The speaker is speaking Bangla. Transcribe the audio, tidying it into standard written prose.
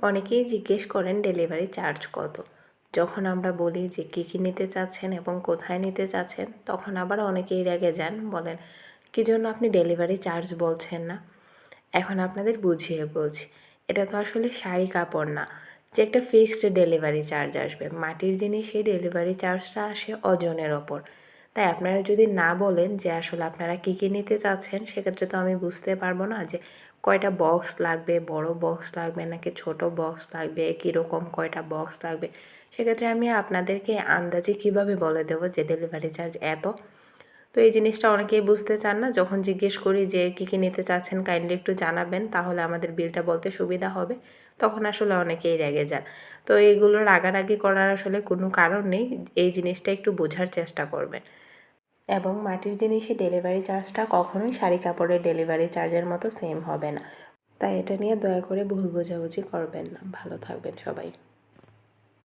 অনেকেই জিজ্ঞেস করেন ডেলিভারি চার্জ কত। যখন আমরা বলি যে কী নিতে চাচ্ছেন এবং কোথায় নিতে চাচ্ছেন, তখন আবার অনেকেই রেগে যান, বলেন কী জন্য আপনি ডেলিভারি চার্জ বলছেন না। এখন আপনাদের বুঝিয়ে বলছি, এটা তো আসলে শাড়ি কাপড় না যে একটা ফিক্সড ডেলিভারি চার্জ আসবে। মাটির জিনিস এই ডেলিভারি চার্জটা আসে ওজনের ওপর। তাই আপনারা যদি না বলেন যে আসলে আপনারা কী নিতে চাচ্ছেন, সেক্ষেত্রে তো আমি বুঝতে পারবো না যে কয়টা বক্স লাগবে, বড় বক্স লাগবে নাকি ছোট বক্স লাগবে, কীরকম কয়টা বক্স লাগবে। সেক্ষেত্রে আমি আপনাদেরকে আন্দাজে কিভাবে বলে দেবো যে ডেলিভারি চার্জ এত। তো এই জিনিসটা অনেকেই বুঝতে চান না। যখন জিজ্ঞেস করি যে কী নিতে চাচ্ছেন কাইন্ডলি একটু জানাবেন, তাহলে আমাদের বিলটা বলতে সুবিধা হবে, তখন আসলে অনেকেই রেগে যান। তো এইগুলো রাগারাগি করার আসলে কোনো কারণ নেই। এই জিনিসটা একটু বোঝার চেষ্টা করবেন। এবং মাটির জিনিসে ডেলিভারি চার্জটা কখনোই শাড়ি কাপড়ের ডেলিভারি চার্জের মতো সেম হবে না। তাই এটা নিয়ে দয়া করে ভুল বোঝাবুঝি করবেন না। ভালো থাকবেন সবাই।